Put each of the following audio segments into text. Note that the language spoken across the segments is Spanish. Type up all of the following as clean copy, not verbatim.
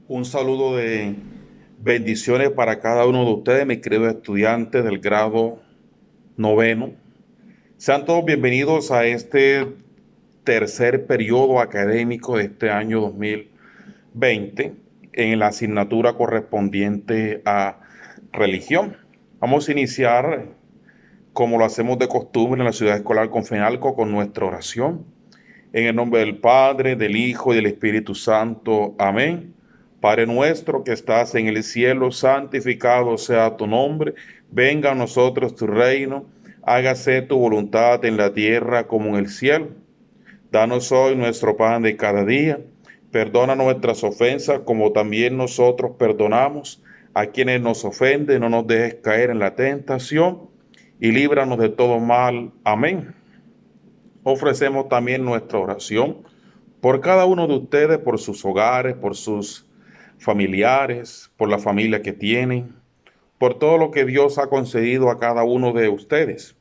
Un saludo de bendiciones para cada uno de ustedes, mis queridos estudiantes del grado noveno. Sean todos bienvenidos a este tercer periodo académico de este año 2020 en la asignatura correspondiente a religión. Vamos a iniciar, como lo hacemos de costumbre en la ciudad escolar con FENALCO, con nuestra oración. En el nombre del Padre, del Hijo y del Espíritu Santo. Amén. Padre nuestro que estás en el cielo, santificado sea tu nombre. Venga a nosotros tu reino. Hágase tu voluntad en la tierra como en el cielo. Danos hoy nuestro pan de cada día. Perdona nuestras ofensas como también nosotros perdonamos a quienes nos ofenden. No nos dejes caer en la tentación y líbranos de todo mal. Amén. Ofrecemos también nuestra oración por cada uno de ustedes, por sus hogares, por sus familiares, por la familia que tienen, por todo lo que Dios ha concedido a cada uno de ustedes.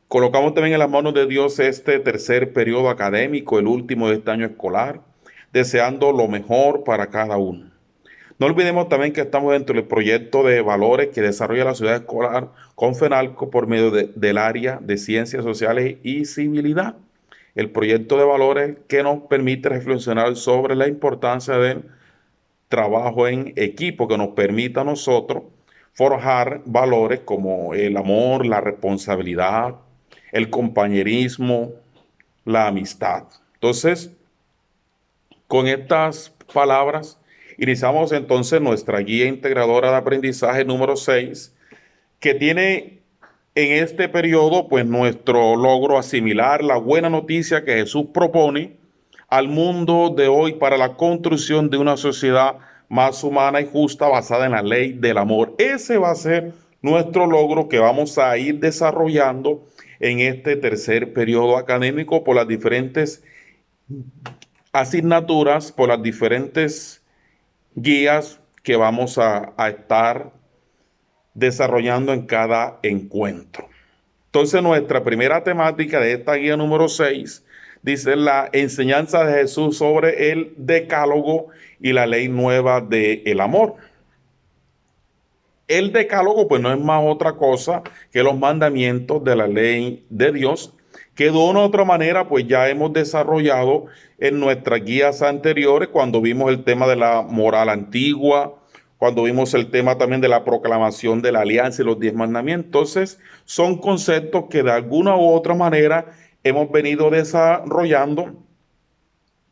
Colocamos también en las manos de Dios este tercer periodo académico, el último de este año escolar, deseando lo mejor para cada uno. No olvidemos también que estamos dentro del proyecto de valores que desarrolla la ciudad escolar con FENALCO por medio del área de Ciencias Sociales y Civilidad. El proyecto de valores que nos permite reflexionar sobre la importancia del trabajo en equipo, que nos permita a nosotros forjar valores como el amor, la responsabilidad, el compañerismo, la amistad. Entonces, con estas palabras, iniciamos entonces nuestra guía integradora de aprendizaje número 6, que tiene en este periodo pues nuestro logro asimilar la buena noticia que Jesús propone al mundo de hoy para la construcción de una sociedad más humana y justa basada en la ley del amor. Ese va a ser nuestro logro que vamos a ir desarrollando en este tercer periodo académico por las diferentes asignaturas, por las diferentes guías que vamos a estar desarrollando en cada encuentro. Entonces, nuestra primera temática de esta guía número 6 dice la enseñanza de Jesús sobre el decálogo y la ley nueva del amor. El decálogo pues no es más otra cosa que los mandamientos de la ley de Dios, que de una u otra manera pues ya hemos desarrollado en nuestras guías anteriores cuando vimos el tema de la moral antigua, cuando vimos el tema también de la proclamación de la alianza y los 10 mandamientos. Entonces son conceptos que de alguna u otra manera hemos venido desarrollando,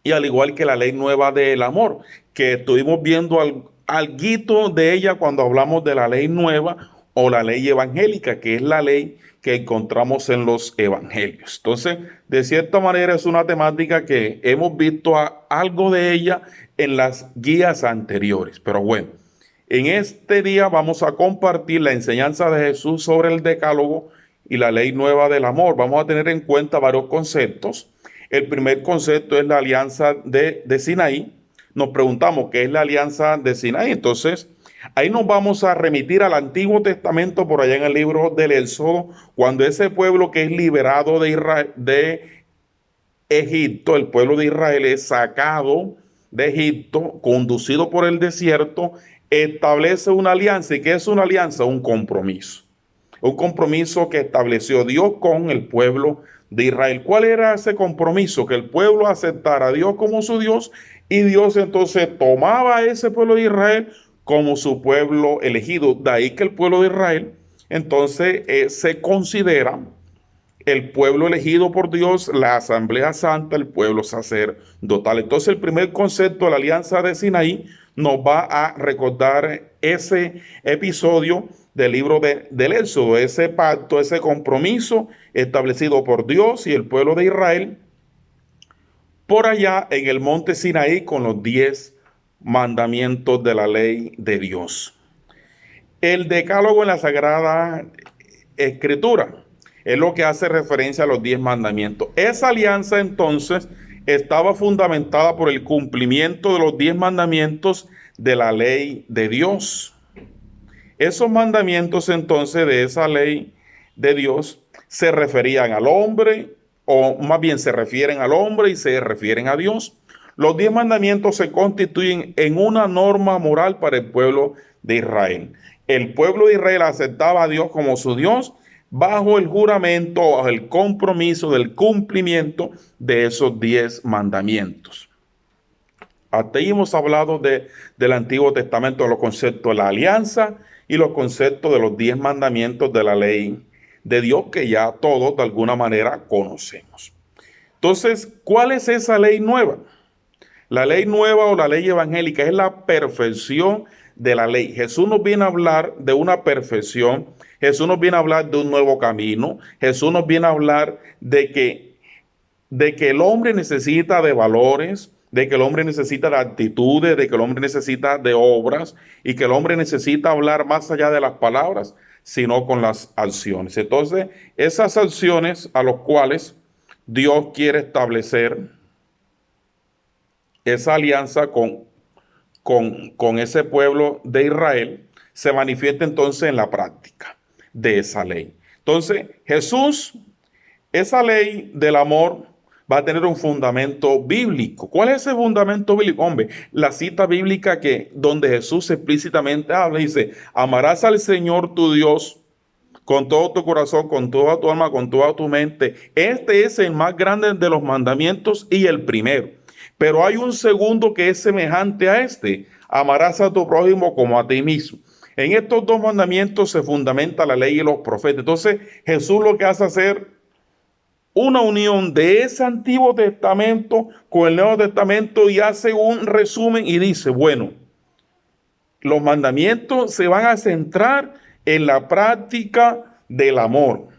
y al igual que la ley nueva del amor, que estuvimos viendo alguito de ella cuando hablamos de la ley nueva o la ley evangélica, que es la ley que encontramos en los evangelios. Entonces, de cierta manera es una temática que hemos visto algo de ella en las guías anteriores. Pero bueno, en este día vamos a compartir la enseñanza de Jesús sobre el decálogo y la ley nueva del amor. Vamos a tener en cuenta varios conceptos. El primer concepto es la alianza de Sinaí. Nos preguntamos qué es la alianza de Sinaí. Entonces, ahí nos vamos a remitir al Antiguo Testamento por allá en el libro del Éxodo, cuando ese pueblo que es liberado de Israel, de Egipto, el pueblo de Israel es sacado de Egipto, conducido por el desierto, establece una alianza. ¿Y qué es una alianza? Un compromiso. Un compromiso que estableció Dios con el pueblo de Israel. ¿Cuál era ese compromiso? Que el pueblo aceptara a Dios como su Dios, y Dios entonces tomaba a ese pueblo de Israel como su pueblo elegido. De ahí que el pueblo de Israel entonces se considera el pueblo elegido por Dios, la Asamblea Santa, el pueblo sacerdotal. Entonces el primer concepto de la alianza de Sinaí nos va a recordar ese episodio del libro del Éxodo, ese pacto, ese compromiso establecido por Dios y el pueblo de Israel por allá en el monte Sinaí con los 10 mandamientos de la ley de Dios. El decálogo en la Sagrada Escritura es lo que hace referencia a los 10 mandamientos. Esa alianza entonces estaba fundamentada por el cumplimiento de los 10 mandamientos de la ley de Dios. Esos mandamientos entonces de esa ley de Dios se referían al hombre, o más bien se refieren al hombre y se refieren a Dios. Los 10 mandamientos se constituyen en una norma moral para el pueblo de Israel. El pueblo de Israel aceptaba a Dios como su Dios bajo el juramento, bajo el compromiso del cumplimiento de esos 10 mandamientos. Hasta ahí hemos hablado del Antiguo Testamento, de los conceptos de la alianza y los conceptos de los 10 mandamientos de la ley de Dios que ya todos de alguna manera conocemos. Entonces, ¿cuál es esa ley nueva? La ley nueva o la ley evangélica es la perfección de la ley. Jesús nos viene a hablar de una perfección. Jesús nos viene a hablar de un nuevo camino. Jesús nos viene a hablar de que el hombre necesita de valores, de que el hombre necesita de actitudes, de que el hombre necesita de obras y que el hombre necesita hablar más allá de las palabras, sino con las acciones. Entonces, esas acciones a las cuales Dios quiere establecer esa alianza con ese pueblo de Israel se manifiesta entonces en la práctica de esa ley. Entonces, Jesús, esa ley del amor va a tener un fundamento bíblico. ¿Cuál es ese fundamento bíblico? Hombre, la cita bíblica donde Jesús explícitamente habla, dice, amarás al Señor tu Dios con todo tu corazón, con toda tu alma, con toda tu mente. Este es el más grande de los mandamientos y el primero. Pero hay un segundo que es semejante a este. Amarás a tu prójimo como a ti mismo. En estos dos mandamientos se fundamenta la ley y los profetas. Entonces Jesús lo que hace es hacer una unión de ese Antiguo Testamento con el Nuevo Testamento y hace un resumen y dice, bueno, los mandamientos se van a centrar en la práctica del amor.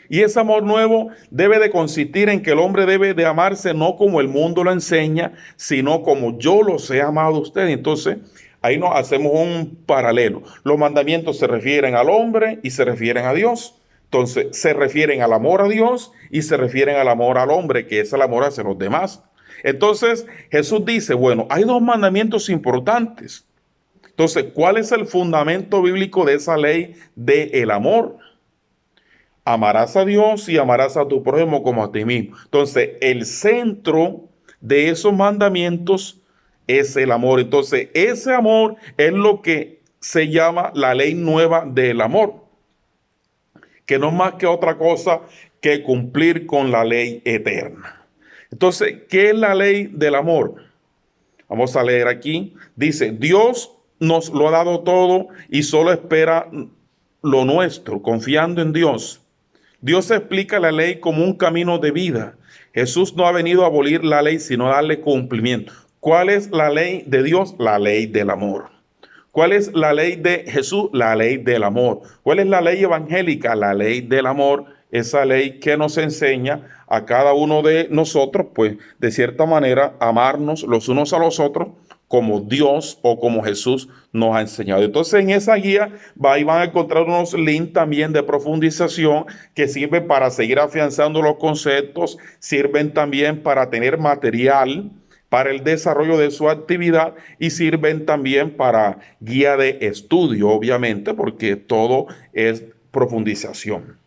Y ese amor nuevo debe de consistir en que el hombre debe de amarse no como el mundo lo enseña, sino como yo los he amado a ustedes. Entonces, ahí nos hacemos un paralelo. Los mandamientos se refieren al hombre y se refieren a Dios. Entonces, se refieren al amor a Dios y se refieren al amor al hombre, que es el amor hacia los demás. Entonces, Jesús dice, bueno, hay dos mandamientos importantes. Entonces, ¿cuál es el fundamento bíblico de esa ley del amor? Amarás a Dios y amarás a tu prójimo como a ti mismo. Entonces, el centro de esos mandamientos es el amor. Entonces, ese amor es lo que se llama la ley nueva del amor, que no es más que otra cosa que cumplir con la ley eterna. Entonces, ¿qué es la ley del amor? Vamos a leer aquí. Dice, Dios nos lo ha dado todo y solo espera lo nuestro, confiando en Dios. Dios explica la ley como un camino de vida. Jesús no ha venido a abolir la ley, sino a darle cumplimiento. ¿Cuál es la ley de Dios? La ley del amor. ¿Cuál es la ley de Jesús? La ley del amor. ¿Cuál es la ley evangélica? La ley del amor. Esa ley que nos enseña a cada uno de nosotros, pues, de cierta manera, amarnos los unos a los otros como Dios o como Jesús nos ha enseñado. Entonces, en esa guía van a encontrar unos links también de profundización que sirven para seguir afianzando los conceptos, sirven también para tener material para el desarrollo de su actividad y sirven también para guía de estudio, obviamente, porque todo es profundización.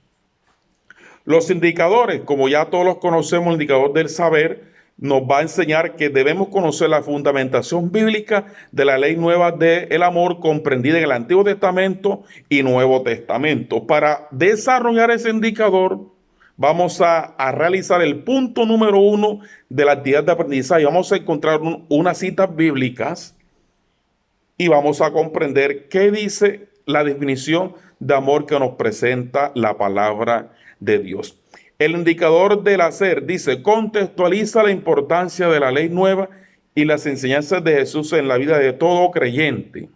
Los indicadores, como ya todos los conocemos, el indicador del saber nos va a enseñar que debemos conocer la fundamentación bíblica de la ley nueva del amor comprendida en el Antiguo Testamento y Nuevo Testamento. Para desarrollar ese indicador, vamos a realizar el punto número 1 de la actividad de aprendizaje. Vamos a encontrar unas citas bíblicas y vamos a comprender qué dice la definición de amor que nos presenta la palabra de Dios. El indicador del hacer dice, contextualiza la importancia de la ley nueva y las enseñanzas de Jesús en la vida de todo creyente.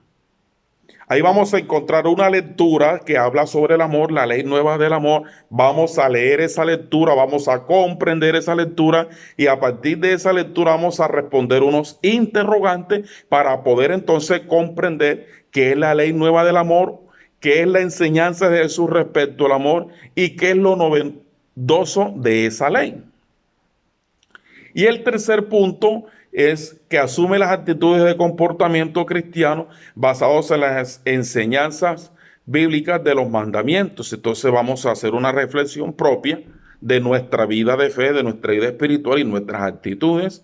Ahí vamos a encontrar una lectura que habla sobre el amor, la ley nueva del amor. Vamos a leer esa lectura, vamos a comprender esa lectura y a partir de esa lectura vamos a responder unos interrogantes para poder entonces comprender qué es la ley nueva del amor, qué es la enseñanza de Jesús respecto al amor y qué es lo novedoso de esa ley. Y el tercer punto es que asume las actitudes de comportamiento cristiano basados en las enseñanzas bíblicas de los mandamientos. Entonces vamos a hacer una reflexión propia de nuestra vida de fe, de nuestra vida espiritual y nuestras actitudes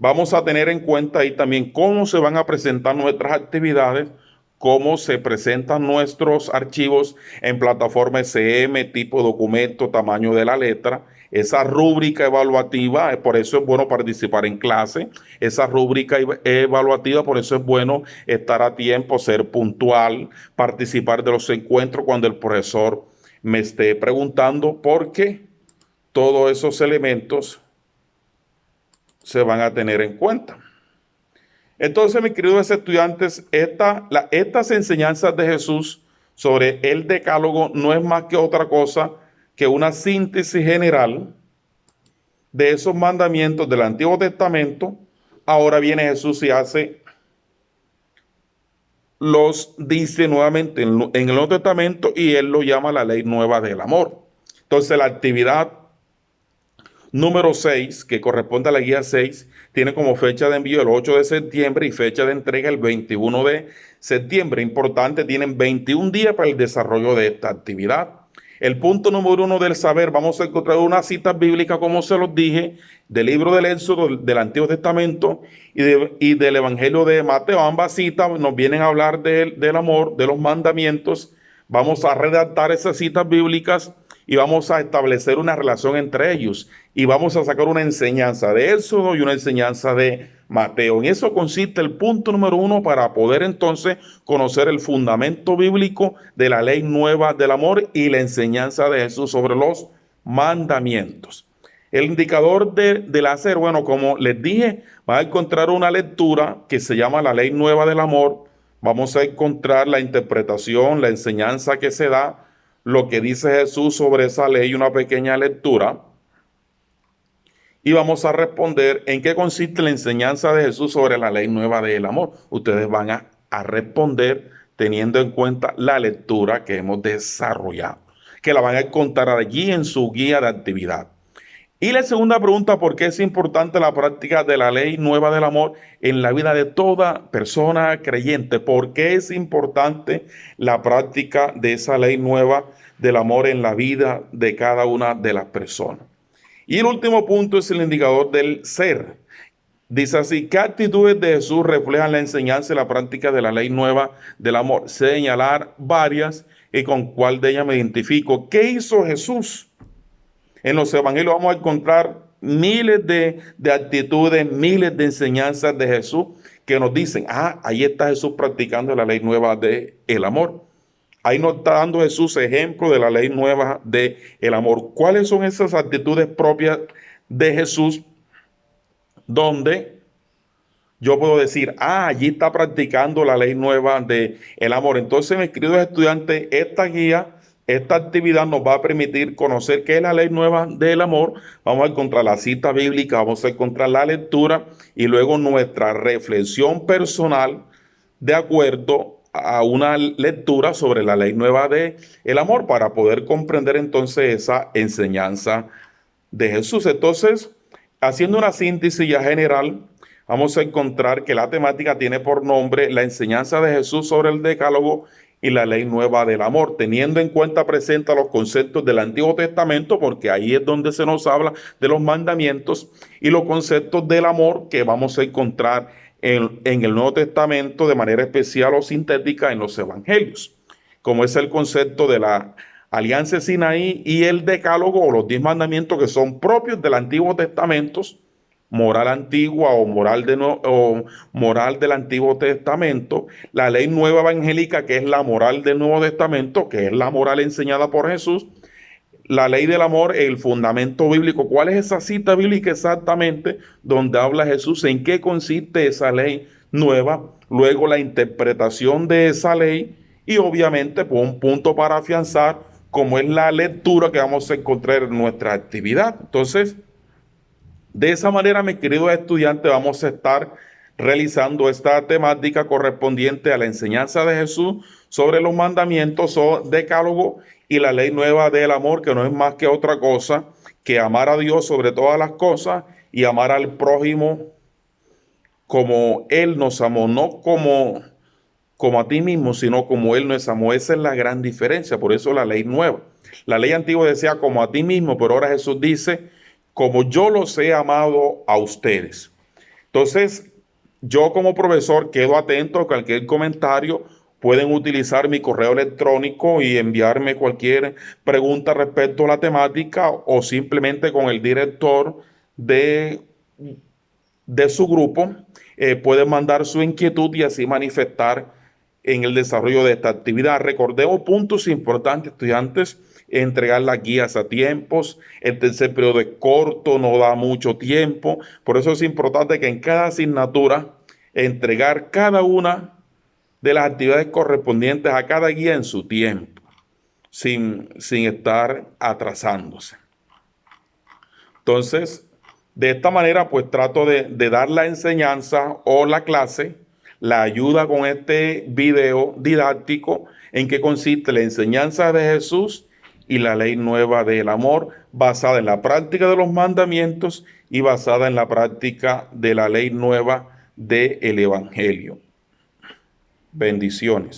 vamos a tener en cuenta ahí también cómo se van a presentar nuestras actividades, cómo se presentan nuestros archivos en plataforma SM, tipo documento, tamaño de la letra, esa rúbrica evaluativa, por eso es bueno participar en clase, esa rúbrica evaluativa, por eso es bueno estar a tiempo, ser puntual, participar de los encuentros cuando el profesor me esté preguntando, porque todos esos elementos se van a tener en cuenta. Entonces, mis queridos estudiantes, estas enseñanzas de Jesús sobre el decálogo no es más que otra cosa que una síntesis general de esos mandamientos del Antiguo Testamento. Ahora viene Jesús y los dice nuevamente en el Nuevo Testamento, y él lo llama la ley nueva del amor. Entonces, la actividad número 6, que corresponde a la guía 6, tiene como fecha de envío el 8 de septiembre y fecha de entrega el 21 de septiembre. Importante, tienen 21 días para el desarrollo de esta actividad. El punto número 1 del saber, vamos a encontrar una cita bíblica, como se los dije, del libro del Éxodo, del Antiguo Testamento y del Evangelio de Mateo. Ambas citas nos vienen a hablar del amor, de los mandamientos. Vamos a redactar esas citas bíblicas y vamos a establecer una relación entre ellos. Y vamos a sacar una enseñanza de Éxodo y una enseñanza de Mateo. En eso consiste el punto número 1 para poder entonces conocer el fundamento bíblico de la ley nueva del amor y la enseñanza de Jesús sobre los mandamientos. El indicador del hacer, bueno, como les dije, va a encontrar una lectura que se llama la ley nueva del amor. Vamos a encontrar la interpretación, la enseñanza que se da, lo que dice Jesús sobre esa ley, una pequeña lectura. Y vamos a responder en qué consiste la enseñanza de Jesús sobre la ley nueva del amor. Ustedes van a responder teniendo en cuenta la lectura que hemos desarrollado, que la van a encontrar allí en su guía de actividad. Y la segunda pregunta, ¿por qué es importante la práctica de la ley nueva del amor en la vida de toda persona creyente? ¿Por qué es importante la práctica de esa ley nueva del amor en la vida de cada una de las personas? Y el último punto es el indicador del ser. Dice así: ¿qué actitudes de Jesús reflejan la enseñanza y la práctica de la ley nueva del amor? Señalar varias y con cuál de ellas me identifico. ¿Qué hizo Jesús? En los evangelios vamos a encontrar miles de actitudes, miles de enseñanzas de Jesús que nos dicen, ahí está Jesús practicando la ley nueva del amor. Ahí nos está dando Jesús ejemplo de la ley nueva del amor. ¿Cuáles son esas actitudes propias de Jesús donde yo puedo decir, allí está practicando la ley nueva del amor? Entonces, mis queridos estudiantes, esta guía, esta actividad nos va a permitir conocer qué es la ley nueva del amor. Vamos a encontrar la cita bíblica, vamos a encontrar la lectura y luego nuestra reflexión personal de acuerdo a una lectura sobre la ley nueva del amor para poder comprender entonces esa enseñanza de Jesús. Entonces, haciendo una síntesis ya general, vamos a encontrar que la temática tiene por nombre la enseñanza de Jesús sobre el decálogo y la ley nueva del amor, teniendo en cuenta presenta los conceptos del Antiguo Testamento, porque ahí es donde se nos habla de los mandamientos, y los conceptos del amor que vamos a encontrar en el Nuevo Testamento de manera especial o sintética en los evangelios, como es el concepto de la alianza de Sinaí y el decálogo o los 10 mandamientos que son propios del Antiguo Testamento, moral antigua o moral del Antiguo Testamento, la ley nueva evangélica que es la moral del Nuevo Testamento, que es la moral enseñada por Jesús, la ley del amor, el fundamento bíblico. ¿Cuál es esa cita bíblica exactamente donde habla Jesús? ¿En qué consiste esa ley nueva? Luego la interpretación de esa ley y obviamente pues, un punto para afianzar como es la lectura que vamos a encontrar en nuestra actividad. Entonces, de esa manera, mis queridos estudiantes, vamos a estar realizando esta temática correspondiente a la enseñanza de Jesús sobre los mandamientos o decálogo y la ley nueva del amor, que no es más que otra cosa que amar a Dios sobre todas las cosas y amar al prójimo como Él nos amó, no como a ti mismo, sino como Él nos amó. Esa es la gran diferencia, por eso la ley nueva. La ley antigua decía como a ti mismo, pero ahora Jesús dice como yo los he amado a ustedes. Entonces, yo como profesor quedo atento a cualquier comentario. Pueden utilizar mi correo electrónico y enviarme cualquier pregunta respecto a la temática o simplemente con el director de, de su grupo pueden mandar su inquietud y así manifestar en el desarrollo de esta actividad. Recordemos puntos importantes, estudiantes: entregar las guías a tiempos. El tercer periodo es corto, no da mucho tiempo. Por eso es importante que en cada asignatura entregar cada una de las actividades correspondientes a cada guía en su tiempo, sin estar atrasándose. Entonces, de esta manera, pues trato de dar la enseñanza o la clase, la ayuda con este video didáctico en que consiste la enseñanza de Jesús y la ley nueva del amor, basada en la práctica de los mandamientos y basada en la práctica de la ley nueva del Evangelio. Bendiciones.